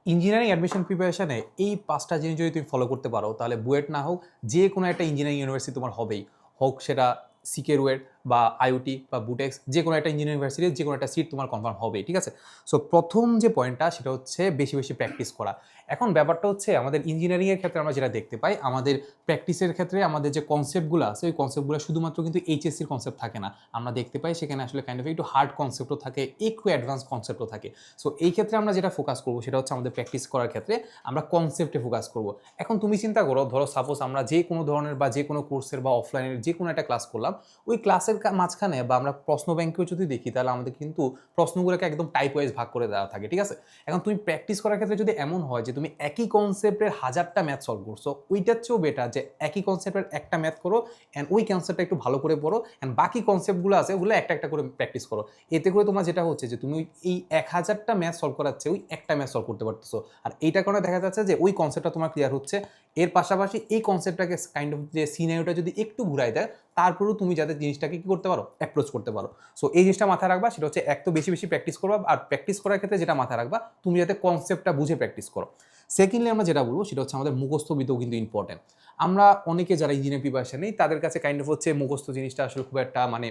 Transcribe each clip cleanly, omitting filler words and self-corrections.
Engineering admission প্রিপারেশনে এই ৫টা জিনিস যদি তুমি ফলো করতে পারো তাহলে বুয়েট না হোক যে কোনো একটা ইঞ্জিনিয়ারিং ইউনিভার্সিটি তোমার হবেই। হোক সেটা সিকে রুয়েট বা আইওটি বা বুটেক্স, যে কোনো একটা ইঞ্জিনিয়ারিং ইউনিভার্সিটির যে কোনো একটা সিট তোমার কনফার্ম হবেই, ঠিক আছে? সো প্রথম যে পয়েন্টটা সেটা হচ্ছে বেশি বেশি প্র্যাকটিস করা। এখন ব্যাপারটা হচ্ছে আমাদের ইঞ্জিনিয়ারিংয়ের ক্ষেত্রে আমরা যেটা দেখতে পাই, আমাদের প্র্যাকটিসের ক্ষেত্রে আমাদের যে কনসেপ্টগুলো আছে ওই কনসেপ্টগুলো শুধুমাত্র কিন্তু এইচএসসির কনসেপ্ট থাকে না। আমরা দেখতে পাই সেখানে আসলে কাইন্ড অফ একটু হার্ড কনসেপ্টও থাকে, একটু অ্যাডভান্স কনসেপ্টও থাকে। সো এই ক্ষেত্রে আমরা যেটা ফোকাস করবো সেটা হচ্ছে আমাদের প্র্যাকটিস করার ক্ষেত্রে আমরা কনসেপ্টে ফোকাস করব। এখন তুমি চিন্তা করো, ধরো সাপোজ আমরা যে কোনো ধরনের বা যে কোনো কোর্সের বা অফলাইনের যে কোনো একটা ক্লাস করলাম, ওই ক্লাসের মাঝখানে বা আমরা প্রশ্ন ব্যাংকেও যদি দেখি তাহলে আমাদের কিন্তু প্রশ্নগুলোকে একদম টাইপ ওয়াইজ ভাগ করে দেওয়া থাকে, ঠিক আছে? এখন তুমি প্র্যাকটিস করার ক্ষেত্রে যদি এমন হয় যে তুমি একই কনসেপ্টের 1000টা ম্যাথ সলভ করছো, ওইটার চেয়েও বেটার যে একই কনসেপ্টের একটা ম্যাথ করো অ্যান্ড ওই কনসেপ্টটা একটু ভালো করে পড়ো অ্যান্ড বাকি কনসেপ্টগুলো আছে ওগুলো একটা একটা করে প্র্যাকটিস করো। এতে করে তোমার যেটা হচ্ছে যে তুমি এই 1000টা ম্যাথ সলভ করাচ্ছে ওই একটা ম্যাথ সলভ করতে পারতেছো। আর এইটা কারণে দেখা যাচ্ছে যে ওই কনসেপ্টটা তোমার ক্লিয়ার হচ্ছে। এর পাশাপাশি এই কনসেপ্টটাকে কাইন্ড অফ যে সিনারিওটা যদি একটু ঘুরাই দেয়, তারপরেও তুমি যাতে জিনিসটাকে কি করতে পারো, অ্যাপ্রোচ করতে পারো। সো এই জিনিসটা মাথায় রাখবা, সেটা হচ্ছে এক তো বেশি বেশি প্র্যাকটিস করবা, আর প্র্যাকটিস করার ক্ষেত্রে যেটা মাথায় রাখবা তুমি যাতে কনসেপ্টটা বুঝে প্র্যাকটিস করো। সেকেন্ডলি আমরা যেটা বলবো সেটা হচ্ছে আমাদের মুখস্থবিদ্যাও কিন্তু ইম্পর্টেন্ট। আমরা অনেকে যারা ইঞ্জিনিয়ারিং প্রিপারেশন নেই তাদের কাছে কাইন্ড অফ হচ্ছে মুখস্থ জিনিসটা আসলে খুব একটা মানে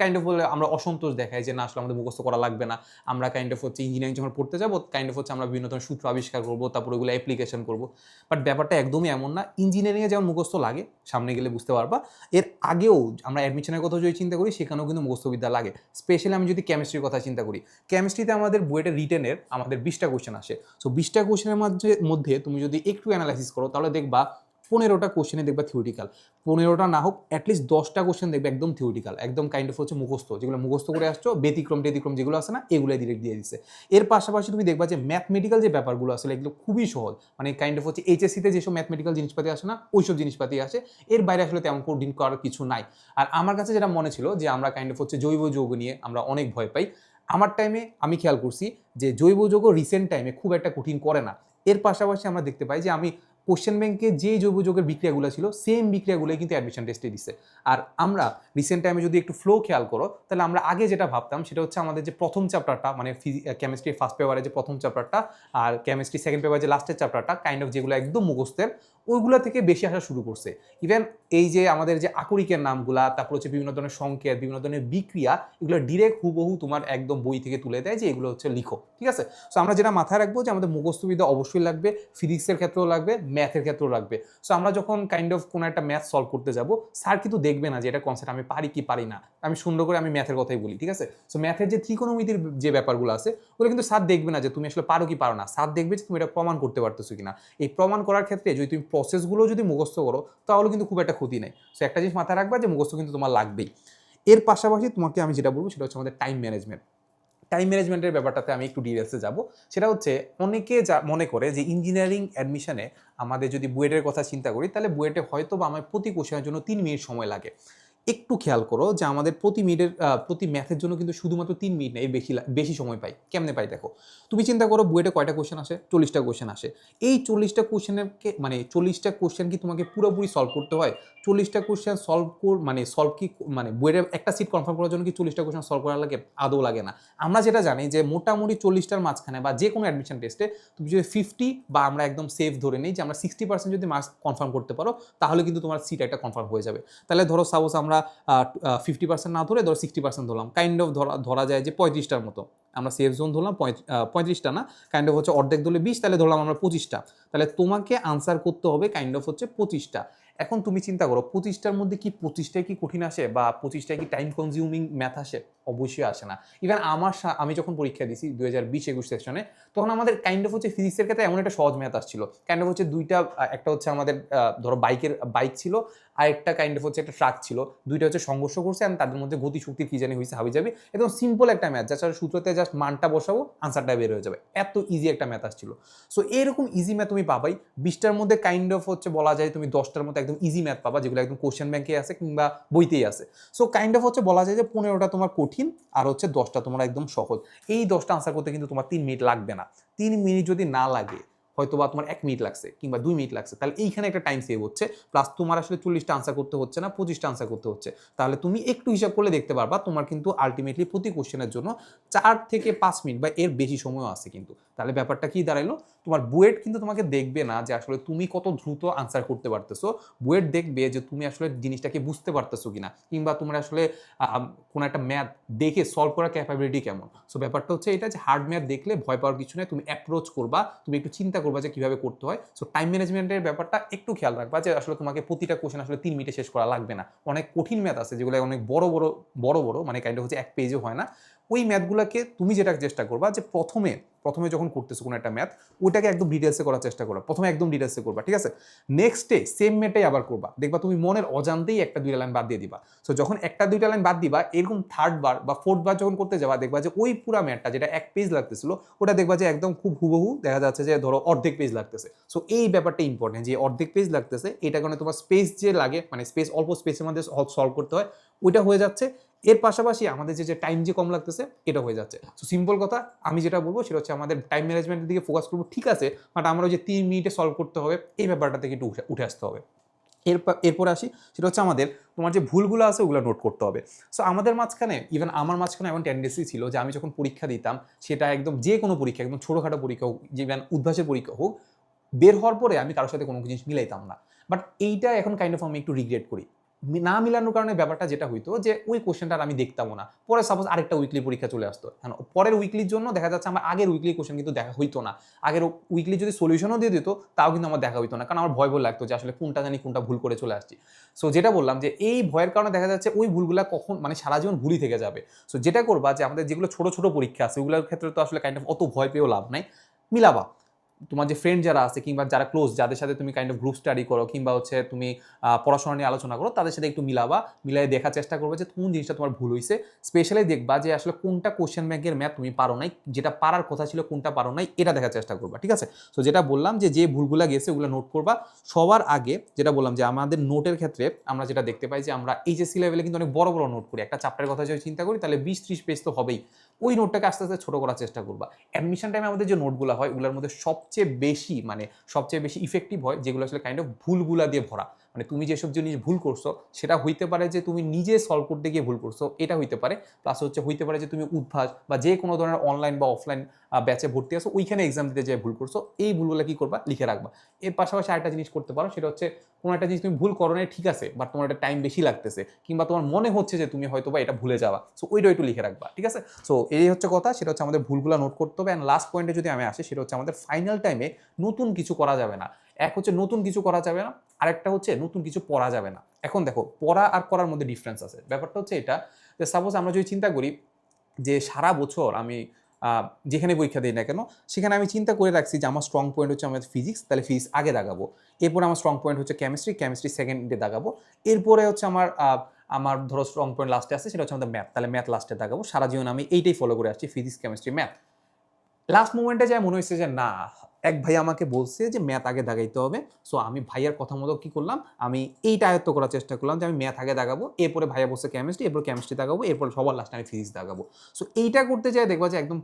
কাইন্ড অফ বলে আমরা অসন্তোষ দেখাই যে না আসলে আমাদের মুখস্থ করা লাগবে না। আমরা কাইন্ড অফ হচ্ছে ইঞ্জিনিয়ারিং যখন পড়তে যাবো কাইন্ড অফ হচ্ছে আমরা বিভিন্ন ধরনের সূত্র আবিষ্কার করবো, তারপর ওগুলো অ্যাপ্লিকেশন করবো। বাট ব্যাপারটা একদমই এমন না। ইঞ্জিনিয়ারিংয়ে যেমন মুখস্থ লাগে, সামনে গেলে বুঝতে পারবা, এর আগেও আমরা অ্যাডমিশনের কথা যদি চিন্তা করি সেখানেও কিন্তু মুখস্থবিদ্যা লাগে। স্পেশালি আমি যদি কেমিস্ট্রির কথা চিন্তা করি, কেমিস্ট্রিতে আমাদের বুয়েটের রিটেনের আমাদের 20টা কোশ্চেন আসে। সো 20টা কোশ্চেনের মধ্যে তুমি যদি একটু অ্যানালাইসিস করো তাহলে দেখবা 15টা কোশ্চেনে দেখবা থিওরিটিক্যাল, 15টা না হোক অ্যাটলিস্ট 10টা কোশ্চেন দেখবে একদম থিওরিটিক্যাল, একদম কাইন্ড অফ হচ্ছে মুখস্থ, যেগুলো মুখস্থ করে আসছো, ব্যতিক্রম টেতিক্রম যেগুলো আছে না এগুলোই ডিরেক্ট দিয়ে দিচ্ছে। এর পাশাপাশি তুমি দেখবা যে ম্যাথমেটিক্যাল যে ব্যাপারগুলো আসলে এগুলো খুবই সহজ, মানে কাইন্ড অফ হচ্ছে এইচএসসিতে যেসব ম্যাথমেটিক্যাল জিনিসপাতি আসে না ওইসব জিনিসপাতি আসে। এর বাইরে আসলে তেমন কঠিন করার কিছু নাই। আর আমার কাছে যেটা মনে ছিল যে আমরা কাইন্ড অফ হচ্ছে জৈব যৌগ নিয়ে আমরা অনেক ভয় পাই, আমার টাইমে আমি খেয়াল করছি যে জৈব যৌগ রিসেন্ট টাইমে খুব একটা কঠিন করে না। এর পাশাপাশি আমরা দেখতে পাই যে আমি কোশ্চেন ব্যাংকে যে জৈব যৌগের বিক্রিয়াগুলো ছিল সেম বিক্রিয়াগুলোই কিন্তু অ্যাডমিশন টেস্টে দিচ্ছে। আর আমরা রিসেন্ট টাইমে যদি একটু ফ্লো খেয়াল করো তাহলে আমরা আগে যেটা ভাবতাম সেটা হচ্ছে আমাদের যে প্রথম চ্যাপ্টারটা মানে কেমিস্ট্রি ফার্স্ট পেপারে যে প্রথম চ্যাপ্টারটা আর কেমিস্ট্রি সেকেন্ড পেপারে যে লাস্টের চ্যাপ্টারটা কাইন্ড অফ যেগুলো একদম মুখস্থের, ওইগুলো থেকে বেশি আসা শুরু করছে। ইভেন এই যে আমাদের যে আকরিকের নামগুলা, তারপর হচ্ছে বিভিন্ন ধরনের সংকেত, বিভিন্ন ধরনের বিক্রিয়া, এগুলো ডিরেক্ট হুবহু তোমার একদম বই থেকে তুলে দেয় যে এগুলো হচ্ছে লিখো, ঠিক আছে? সো আমরা যেটা মাথায় রাখবো যে আমাদের মুখস্থবিদ্যা অবশ্যই লাগবে, ফিজিক্সের ক্ষেত্রেও লাগবে, ম্যাথের ক্ষেত্রেও লাগবে। সো আমরা যখন কাইন্ড অফ কোনো একটা ম্যাথ সলভ করতে যাব, স্যার কিন্তু দেখবে না যে এটা কনসেপ্ট আমি পারি কি পারি না। আমি সুন্দর করে আমি ম্যাথের কথাই বলি, ঠিক আছে? সো ম্যাথের যে ত্রিকোণমিতির যে ব্যাপারগুলো আছে ওগুলো কিন্তু স্যার দেখবে না যে তুমি আসলে পারো কি পারো না, স্যার দেখবে যে তুমি এটা প্রমাণ করতে পারতেছো কিনা। এই প্রমাণ করার ক্ষেত্রে যদি তুমি প্রসেসগুলো যদি মুখস্থ করো তাহলে কিন্তু খুব একটা ক্ষতি নেই। সো একটা জিনিস মাথায় রাখবা যে মুখস্থ কিন্তু তোমার লাগবেই। এর পাশাপাশি তোমাকে আমি যেটা বলবো সেটা হচ্ছে আমাদের টাইম ম্যানেজমেন্ট। টাইম ম্যানেজমেন্টের ব্যাপারটাতে আমি একটু ডিটেলসে যাব। সেটা হচ্ছে অনেকে যা মনে করে যে ইঞ্জিনিয়ারিং অ্যাডমিশনে আমাদের যদি বুয়েটের কথা চিন্তা করি তাহলে বুয়েটে হয়তো বা আমার প্রতি কোশ্চেনের জন্য 3 মিনিট সময় লাগে। একটু খেয়াল করো যে আমাদের প্রতি মিনিটের প্রতি ম্যাথের জন্য কিন্তু শুধুমাত্র 3 মিনিট না, এর বেশি বেশি সময় পাই। কেমনে পাই দেখো, তুমি চিন্তা করো বুয়েটে কয়টা কোশ্চেন আসে? 40টা কোশ্চেন আসে। এই 40টা কোশ্চেনের মানে 40টা কোশ্চেন কি তোমাকে পুরোপুরি সলভ করতে হয়? 40টা কোশ্চেন সলভ কি মানে বুয়েটের একটা সিট কনফার্ম করার জন্য কি 40টা কোশ্চেন সলভ করা লাগে? আদৌ লাগে না। আমরা যেটা জানি যে মোটামুটি 40টার মাঝখানে বা যে কোনো অ্যাডমিশন টেস্টে তুমি যদি 50 বা আমরা একদম সেফ ধরে নিই যে আমরা 60% যদি মার্কস কনফার্ম করতে পারো তাহলে কিন্তু তোমার সিট একটা কনফার্ম হয়ে যাবে। তাহলে ধরো সাপোজ আমরা 50% না ধরে ধরো 60% ধরলাম, কাইন্ড অফ ধরা যায় যে 35টার মতো আমরা সেফ জোন ধরলাম। 35টা না, কাইন্ড অফ হচ্ছে অর্ধেক ধরলে 20, তাহলে ধরলাম আমরা 25টা। তাহলে তোমাকে আনসার করতে হবে কাইন্ড অফ হচ্ছে 25টা। এখন তুমি চিন্তা করো 25টার মধ্যে কি 25টাই কি কঠিন আসে বা 25টায় কি টাইম কনজিউমিং ম্যাথ আসে? অবশ্যই আসে না। ইভেন আমি যখন পরীক্ষা দিছি 2020-21 সেকশনে, তখন আমাদের কাইন্ড অফ হচ্ছে ফিজিক্সের ক্ষেত্রে এমন একটা সহজ ম্যাথ আসছিল, কাইন্ড অফ হচ্ছে দুইটা, একটা হচ্ছে আমাদের ধরো বাইক ছিল আর একটা কাইন্ড অফ হচ্ছে একটা ট্রাক ছিল, দুইটা হচ্ছে সংঘর্ষ করছে আর তাদের মধ্যে গতি শক্তির কি জানি হয়েছে হাবিজাবি। একদম সিম্পল একটা ম্যাথ, যার সূত্রতে জাস্ট মানটা বসাবো আনসারটা বের হয়ে যাবে, এত ইজি একটা ম্যাথ আসছিল। সো এরকম ইজি ম্যাথ তুমি পাবাই 20টার মধ্যে, কাইন্ড অফ হচ্ছে বলা যায় তুমি 10টার মধ্যে একদম ইজি ম্যাথ পাবা যেগুলো একদম কোশ্চেন ব্যাংকে আছে কিংবা বইতেই আছে। সো কাইন্ড অফ হচ্ছে বলা যায় যে 15টা তোমার কঠিন আর হচ্ছে 10টা তোমার একদম সহজ। এই 10টা আনসার করতে কিন্তু তোমার 3 মিনিট লাগবে না। 3 মিনিট যদি না লাগে হয়তো বা তোমার 1 মিনিট লাগছে কিংবা 2 মিনিট লাগছে, তাহলে এইখানে একটা টাইম সেভ হচ্ছে, প্লাস তোমার আসলে 40টা আনসার করতে হচ্ছে না, 25টা আনসার করতে হচ্ছে। তাহলে তুমি একটু হিসাব করলে দেখতে পারবা তোমার কিন্তু আলটিমেটলি প্রতি কোশ্চেনের জন্য 4 থেকে 5 মিনিট বা এর বেশি সময়ও আছে কিন্তু। তাহলে ব্যাপারটা কি দাঁড়াইলো, তোমার বুয়েট কিন্তু তোমাকে দেখবে না যে আসলে তুমি কত দ্রুত আনসার করতে পারতেছো, বুয়েট দেখবে যে তুমি আসলে জিনিসটাকে বুঝতে পারতেছো কিনা, কিংবা তোমার আসলে কোনো একটা ম্যাথ দেখে সলভ করার ক্যাপাবিলিটি কেমন। সো ব্যাপারটা হচ্ছে এটা যে হার্ড ম্যাথ দেখলে ভয় পাওয়ার কিছু নেই, তুমি অ্যাপ্রোচ করবা, তুমি একটু চিন্তা করবা যে কিভাবে করতে হয়। সো টাইম ম্যানেজমেন্টের ব্যাপারটা একটু খেয়াল রাখবা যে আসলে তোমাকে প্রতিটা কোশ্চেন আসলে 3 মিনিটে শেষ করা লাগবে না। অনেক কঠিন ম্যাথ আছে যেগুলো অনেক বড় বড় বড় বড় মানে কাইন্ড হচ্ছে 1 পেজও হয় না। ওই ম্যাথগুলোকে তুমি যেটা চেষ্টা করবা যে প্রথমে যখন করতেছো কোনো একটা ম্যাথ, ওইটাকে একদম ডিটেলসে করার চেষ্টা করবা, প্রথমে একদম ডিটেলসে করবা, ঠিক আছে। নেক্সট ডে সেম ম্যাথটাই আবার করবা, দেখবা তুমি মনের অজান্তেই 1-2 লাইন বাদ দিয়ে দিবা। সো যখন 1-2 লাইন বাদ দিবা, এরকম 3rd বার বা 4th বার যখন করতে যাবা, দেখবা যে ওই পুরা ম্যাথটা যেটা 1 পেজ লাগতেছিল, ওটা দেখবা যে একদম খুব হুবহু দেখা যাচ্ছে যে ধরো অর্ধেক পেজ লাগতেছে। সো এই ব্যাপারটা ইম্পর্টেন্ট, যে অর্ধেক পেজ লাগতেছে, এটা কারণে তোমার স্পেস যে লাগে, মানে স্পেস অল্প স্পেসের মধ্যে সলভ করতে হয়, ওইটা হয়ে যাচ্ছে। এর পাশাপাশি আমাদের যে টাইম যে কম লাগতেছে, এটা হয়ে যাচ্ছে। সো সিম্পল কথা আমি যেটা বলবো সেটা হচ্ছে আমাদের টাইম ম্যানেজমেন্টের দিকে ফোকাস করবো, ঠিক আছে, বাট আমরা যে 3 মিনিটে সলভ করতে হবে এই ব্যাপারটা থেকে একটু উঠে আসতে হবে। এরপর আসি, সেটা হচ্ছে আমাদের তোমার যে ভুলগুলো আছে ওগুলো নোট করতে হবে। সো আমাদের মাঝখানে, ইভেন আমার মাঝখানে এমন টেন্ডেন্সি ছিল যে আমি যখন পরীক্ষা দিতাম, সেটা একদম যে কোনো পরীক্ষা, একদম ছোটোখাটো পরীক্ষা হোক, যেমন উদ্ভাসের পরীক্ষা হোক, বের হওয়ার পরে আমি কারোর সাথে কোনো জিনিস মিলাইতাম না। বাট এইটা এখন কাইন্ড অফ আমি একটু রিগ্রেট করি। না মিলানোর কারণে ব্যাপারটা যেটা হইতো যে ওই কোশ্চেনটা আমি দেখতামও না, পরে সাপোজ আরেকটা উইকলি পরীক্ষা চলে আসতো, পরের উইকলির জন্য দেখা যাচ্ছে আমার আগের উইকলি কোশ্চেন কিন্তু দেখা হইতো না, আগের উইকলি যদি সলিউশনও দিয়ে দিত তাও কিন্তু আমার দেখা হইতো না, কারণ আমার ভয় লাগতো যে আসলে কোনটা জানি কোনটা ভুল করে চলে আসছি। সো যেটা বললাম যে এই ভয়ের কারণে দেখা যাচ্ছে ওই ভুলগুলা কখন মানে সারা জীবন ভুলই থেকে যাবে। সো যেটা করবা যে আমাদের যেগুলো ছোট ছোট পরীক্ষা আছে ওগুলোর ক্ষেত্রে তো আসলে কাইন্ড অফ অত ভয় পেয়েও লাভ নাই, মিলাবা। তোমার যে ফ্রেন্ড যারা আছে কিংবা যারা ক্লোজ, যাদের সাথে তুমি কাইন্ড অফ গ্রুপ স্টাডি করো কিংবা হচ্ছে তুমি পড়াশোনা নিয়ে আলোচনা করো, তাদের সাথে একটু মিলাই দেখার চেষ্টা করবে যে কোন জিনিসটা তোমার ভুল হয়েছে। স্পেশালি দেখবা যে আসলে কোনটা কোশ্চেন ব্যাংকের ম্যাথ তুমি পারো নাই, যেটা পারার কথা ছিল কোনটা পারো নাই, এটা দেখার চেষ্টা করবা, ঠিক আছে। তো যেটা বললাম যে ভুলগুলো গেছে ওগুলো নোট করবা। সবার আগে যেটা বললাম যে আমাদের নোটের ক্ষেত্রে আমরা যেটা দেখতে পাই যে আমরা এইচএসসি লেভেলে কিন্তু অনেক বড় বড় নোট করি, একটা চ্যাপ্টারের কথা যদি চিন্তা করি তাহলে 20-30 পেজ তো হবেই। ওই নোটটাকে আস্তে আস্তে ছোট করার চেষ্টা করবা। অ্যাডমিশন টাইমে আমাদের যে নোটগুলো হয় ওগুলোর মধ্যে সবচেয়ে বেশি ইফেক্টিভ হয় যেগুলো আসলে কাইন্ড অফ ভুলগুলা দিয়ে ভরা। মানে তুমি যেসব জিনিস ভুল করছো সেটা হইতে পারে যে তুমি নিজে সলভ করতে গিয়ে ভুল করছো, এটা হইতে পারে, প্লাস হইতে পারে যে তুমি উদ্ভাস বা যে কোনো ধরনের অনলাইন বা অফলাইন ব্যাচে ভর্তি আছো, ওইখানে এক্সাম দিতে যেয়ে ভুল করছো, এই ভুলগুলো কি করবা, লিখে রাখবা। এর পাশাপাশি আরেকটা জিনিস করতে পারো, সেটা হচ্ছে কোনো একটা জিনিস তুমি ভুল করো নাই, ঠিক আছে, বাট তোমার একটা টাইম বেশি লাগতেছে কিংবা তোমার মনে হচ্ছে যে তুমি হয়তো বা এটা ভুলে যাওয়া, সো ওইটা একটু লিখে রাখবা, ঠিক আছে। সো এই হচ্ছে কথা, সেটা হচ্ছে আমাদের ভুলগুলো নোট করতে হবে। অ্যান্ড লাস্ট পয়েন্টে যদি আমি আসি, সেটা হচ্ছে আমাদের ফাইনাল টাইমে নতুন কিছু করা যাবে না। এক হচ্ছে নতুন কিছু করা যাবে না, আরেকটা হচ্ছে নতুন কিছু পড়া যাবে না। এখন দেখো, পড়া আর করার মধ্যে ডিফারেন্স আছে। ব্যাপারটা হচ্ছে এটা যে সাপোজ আমরা যদি চিন্তা করি যে সারা বছর আমি যেখানে পরীক্ষা দিই না কেন, সেখানে আমি চিন্তা করে রাখছি যে আমার স্ট্রং পয়েন্ট হচ্ছে আমাদের ফিজিক্স, তাহলে ফিজিক্স আগে দাগাবো। এরপরে আমার স্ট্রং পয়েন্ট হচ্ছে কেমিস্ট্রি সেকেন্ডে দাগাবো। এরপরে হচ্ছে আমার ধরো স্ট্রং পয়েন্ট লাস্টে আছে, সেটা হচ্ছে আমাদের ম্যাথ, তাহলে ম্যাথ লাস্টে দাগাবো। সারা জীবন আমি এইটাই ফলো করে আসছি, ফিজিক্স কেমিস্ট্রি ম্যাথ। লাস্ট মোমেন্টে যায় মনে হয়েছে যে না, এক ভাই আমাকে বলছে যে ম্যাথ আগে দাগাইতে হবে। সো আমি ভাইয়ার কথা মতো কি করলাম, আমি এইটা আয়ত্ত করার চেষ্টা করলাম যে আমি ম্যাথ আগে দাগাবো, এরপরে ভাইয়া বলছে কেমিস্ট্রি, এরপর কেমিস্ট্রি দাগাবো, এরপর সবার লাস্টে আমি ফিজিক্স দাগাবো। সো এইটা করতে চাই দেখবা যে একদম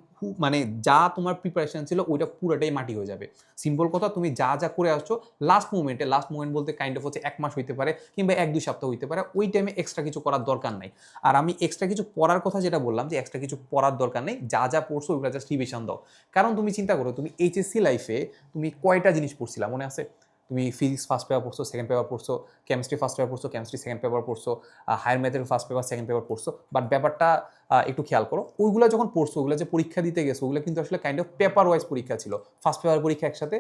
মানে যা তোমার প্রিপারেশন ছিল ওইটা পুরোটাই মাটি হয়ে যাবে। সিম্পল কথা, তুমি যা যা করে আসছো লাস্ট মোমেন্ট বলতে কাইন্ড অফ হচ্ছে 1 মাস হইতে পারে কিংবা 1-2 সপ্তাহ হইতে পারে, ওই টাইমে এক্সট্রা কিছু করার দরকার নাই। আর আমি এক্সট্রা কিছু পড়ার কথা যেটা বললাম যে এক্সট্রা কিছু পড়ার দরকার নেই, যা যা পড়ছো ওইগুলো জাস্ট রিভিশন দাও। কারণ তুমি চিন্তা করো, তুমি এইচএসসি লাইফে তুমি কয়টা জিনিস পড়ছিলা মনে আছে? তুমি ফিজিক্স ফার্স্ট পেপার পড়ছো, সেকেন্ড পেপার পড়ছো, কেমিস্ট্রি ফার্স্ট পেপার পড়ছো, কেমিস্ট্রি সেকেন্ড পেপার পড়ছো, হায়ার ম্যাথের ফার্স্ট পেপার সেকেন্ড পেপার পড়ছো। বাট ব্যাপারটা একটু খেয়াল করো, ওইগুলো যখন পড়ছো, ওগুলো যে পরীক্ষা দিতে গেছো, ওগুলো কিন্তু আসলে কাইন্ড অফ পেপার ওয়াইজ পরীক্ষা ছিল। ফার্স্ট পেপার পরীক্ষা একসাথে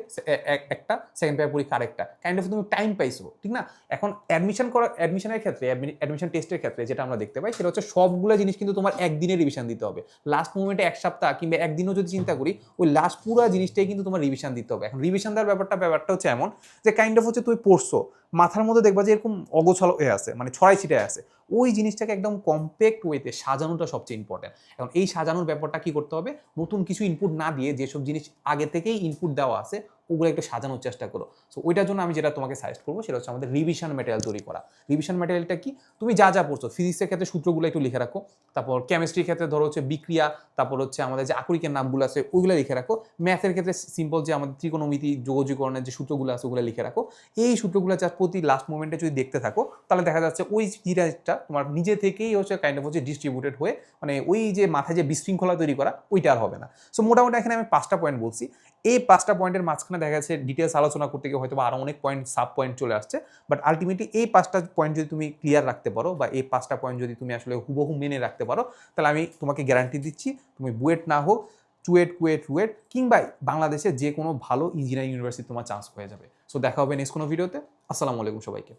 একটা, সেকেন্ড পেপার পরীক্ষা আরেকটা, কাইন্ড অফ তুমি টাইম পাইছো, ঠিক না? এখন অ্যাডমিশনের ক্ষেত্রে, অ্যাডমিশন টেস্টের ক্ষেত্রে যেটা আমরা দেখতে পাই সেটা হচ্ছে সবগুলো জিনিস কিন্তু তোমার একদিনে রিভিশন দিতে হবে। লাস্ট মোমেন্টে 1 সপ্তাহ কিংবা একদিনও যদি চিন্তা করি, ওই লাস্ট পুরো জিনিসটাই কিন্তু তোমার রিভিশন দিতে হবে। এখন রিভিশন দেওয়ার ব্যাপারটা হচ্ছে এমন যে কাইন্ড অফ হচ্ছে তুমি পড়ছো, মাথার মধ্যে দেখবা যে এরকম অগোছালো হয়ে আছে, মানে ছড়াই ছিটায় আছে। ওই জিনিসটাকে একদম কম্প্যাক্ট ওয়েতে সাজানোটা সবচেয়ে ইম্পর্টেন্ট। এখন এই সাজানোর ব্যাপারটা কি করতে হবে, নতুন কিছু ইনপুট না দিয়ে যেসব জিনিস আগে থেকেই ইনপুট দেওয়া আছে ওগুলো একটু সাজানোর চেষ্টা করো। সো ওইটার জন্য আমি যেটা তোমাকে সাজেস্ট করবো সেটা হচ্ছে আমাদের রিভিশন ম্যাটেরিয়াল তৈরি করা। রিভিশন ম্যাটেরিয়ালটা কি, তুমি যা যা পড়ছো ফিজিক্সের ক্ষেত্রে সূত্রগুলো একটু লিখে রাখো, তারপর কেমিস্ট্রির ক্ষেত্রে ধরো হচ্ছে বিক্রিয়া, তারপর হচ্ছে আমাদের যে আকরিকের নামগুলো আছে ওইগুলো লিখে রাখো, ম্যাথের ক্ষেত্রে সিম্পল যে আমাদের ত্রিকোণমিতি যোগজীকরণের যে সূত্রগুলো আছে ওগুলো লিখে রাখো। এই সূত্রগুলো যা প্রতি লাস্ট মোমেন্টে যদি দেখতে থাকো তাহলে দেখা যাচ্ছে ওই জিনিসটা তোমার নিজে থেকেই হচ্ছে কাইন্ড অফ হচ্ছে ডিস্ট্রিবিউটেড হয়ে মানে ওই যে মাথায় যে বিশৃঙ্খলা তৈরি করা ওইটা আর হবে না। সো মোটামুটি এখানে আমি 5টা পয়েন্ট বলছি। এই 5টা পয়েন্টের মাঝখানে দেখা যাচ্ছে ডিটেলস আলোচনা করতে গিয়ে হয়তো আরও অনেক পয়েন্ট সাব পয়েন্ট চলে আসছে, বাট আলটিমেটলি এই 5টা পয়েন্ট যদি তুমি ক্লিয়ার রাখতে পারো বা এই 5টা পয়েন্ট যদি তুমি আসলে হুবহু মেনে রাখতে পারো তাহলে আমি তোমাকে গ্যারান্টি দিচ্ছি তুমি বুয়েট না হোক চুয়েট কুয়েট রুয়েট কিংবা বাংলাদেশের যে কোনো ভালো ইঞ্জিনিয়ারিং ইউনিভার্সিটি তোমার চান্স হয়ে যাবে। সো দেখা হবে নেক্সট কোনো ভিডিওতে। আসসালামু আলাইকুম সবাইকে।